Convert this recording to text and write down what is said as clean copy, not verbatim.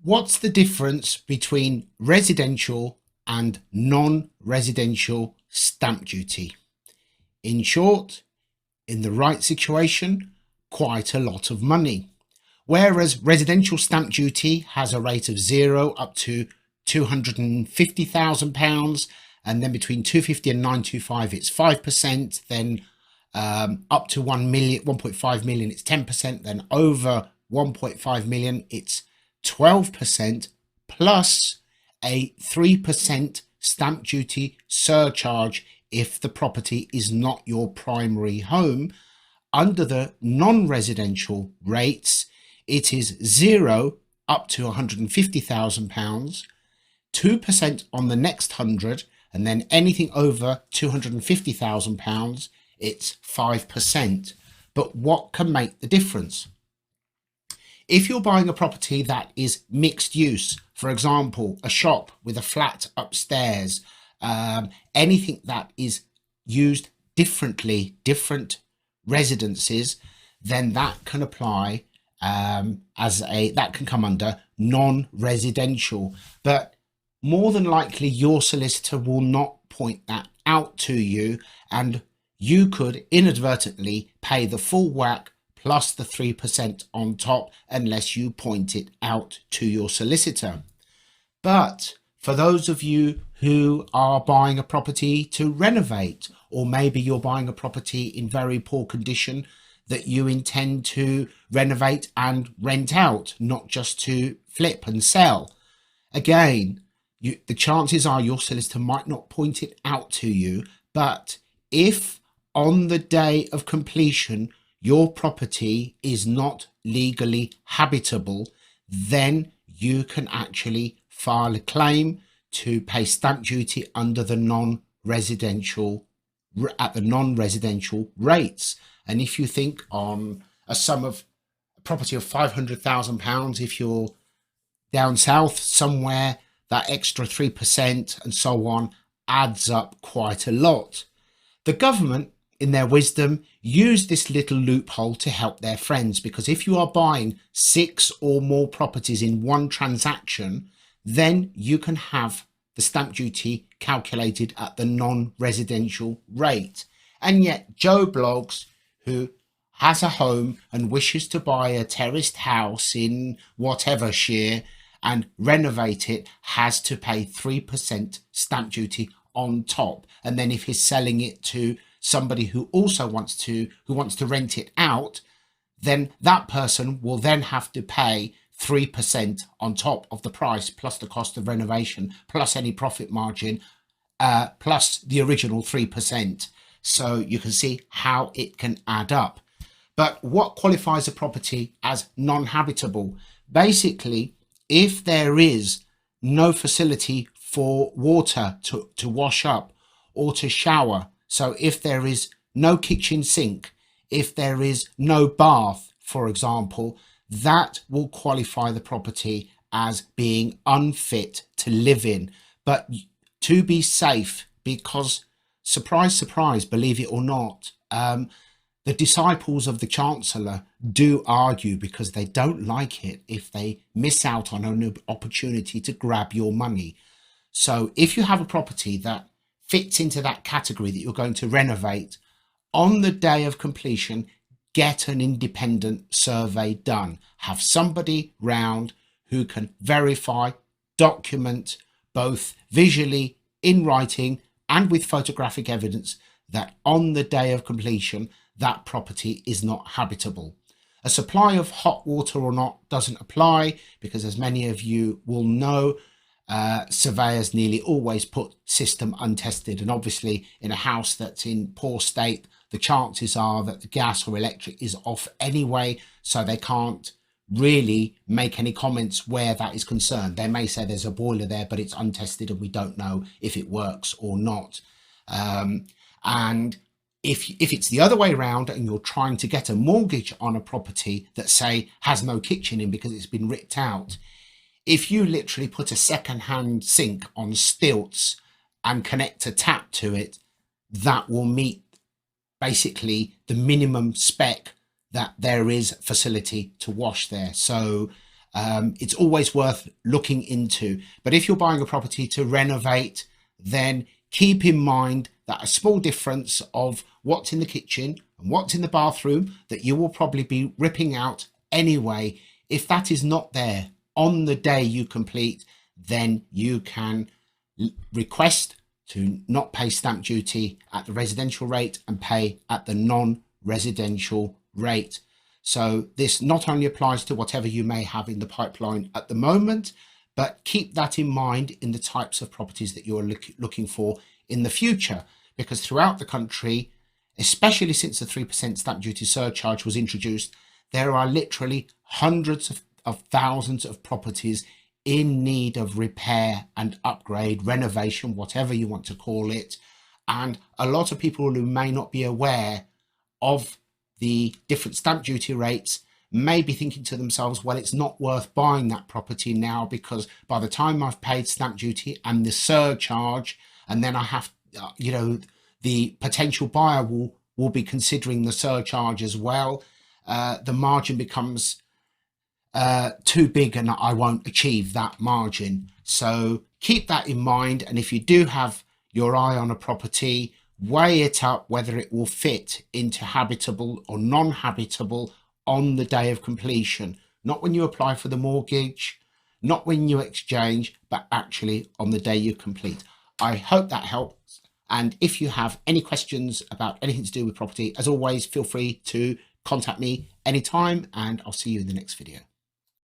What's the difference between residential and non-residential stamp duty? In short, in the right situation, quite a lot of money. Whereas residential stamp duty has a rate of 0 up to £250,000, and then between 250 and 925 it's 5%, then up to 1.5 million it's 10%, then over 1.5 million it's 12%, plus a 3% stamp duty surcharge if the property is not your primary home. Under the non-residential rates, it is 0 up to £150,000, 2% on the next 100, and then anything over £250,000, it's 5%. But what can make the difference? If you're buying a property that is mixed use, for example, a shop with a flat upstairs, anything that is used differently, different residences, then that can apply that can come under non-residential. But more than likely your solicitor will not point that out to you, and you could inadvertently pay the full whack plus the 3% on top unless you point it out to your solicitor. But for those of you who are buying a property to renovate, or maybe you're buying a property in very poor condition that you intend to renovate and rent out, not just to flip and sell, again, the chances are your solicitor might not point it out to you. But if on the day of completion your property is not legally habitable, then you can actually file a claim to pay stamp duty under the non-residential rates. And if you think on a sum of a property of £500,000, if you're down south somewhere, that extra 3% and so on adds up quite a lot. The government, in their wisdom, use this little loophole to help their friends, because if you are buying 6 or more properties in one transaction, then you can have the stamp duty calculated at the non-residential rate. And yet Joe Bloggs, who has a home and wishes to buy a terraced house in whatever shire and renovate it, has to pay 3% stamp duty on top. And then if he's selling it to somebody who also wants to rent it out, then that person will then have to pay 3% on top of the price, plus the cost of renovation, plus any profit margin, plus the original 3%. So you can see how it can add up. But what qualifies a property as non-habitable? Basically, if there is no facility for water to wash up or to shower, so if there is no kitchen sink, if there is no bath, for example, that will qualify the property as being unfit to live in. But to be safe, because surprise, surprise, believe it or not, the disciples of the Chancellor do argue, because they don't like it if they miss out on an opportunity to grab your money. So if you have a property that fits into that category that you're going to renovate, on the day of completion, get an independent survey done. Have somebody round who can verify, document, both visually, in writing, and with photographic evidence, that on the day of completion, that property is not habitable. A supply of hot water or not doesn't apply, because as many of you will know, surveyors nearly always put system untested, and obviously in a house that's in poor state, the chances are that the gas or electric is off anyway, so they can't really make any comments where that is concerned. They may say there's a boiler there, but it's untested and we don't know if it works or not. And if it's the other way around and you're trying to get a mortgage on a property that, say, has no kitchen in because it's been ripped out, if you literally put a second-hand sink on stilts and connect a tap to it, that will meet basically the minimum spec that there is facility to wash there. So It's always worth looking into. But if you're buying a property to renovate, then keep in mind that a small difference of what's in the kitchen and what's in the bathroom that you will probably be ripping out anyway. If that is not there on the day you complete, then you can request to not pay stamp duty at the residential rate and pay at the non-residential rate. So this not only applies to whatever you may have in the pipeline at the moment, but keep that in mind in the types of properties that you're looking for in the future, because throughout the country, especially since the 3% stamp duty surcharge was introduced, there are literally hundreds of thousands of properties in need of repair and upgrade, renovation, whatever you want to call it. And a lot of people who may not be aware of the different stamp duty rates may be thinking to themselves, well, it's not worth buying that property now, because by the time I've paid stamp duty and the surcharge, and then I have, the potential buyer will be considering the surcharge as well. The margin becomes too big and I won't achieve that margin. So keep that in mind. And if you do have your eye on a property, weigh it up whether it will fit into habitable or non-habitable on the day of completion. Not when you apply for the mortgage, not when you exchange, but actually on the day you complete. I hope that helps. And if you have any questions about anything to do with property, as always, feel free to contact me anytime, and I'll see you in the next video.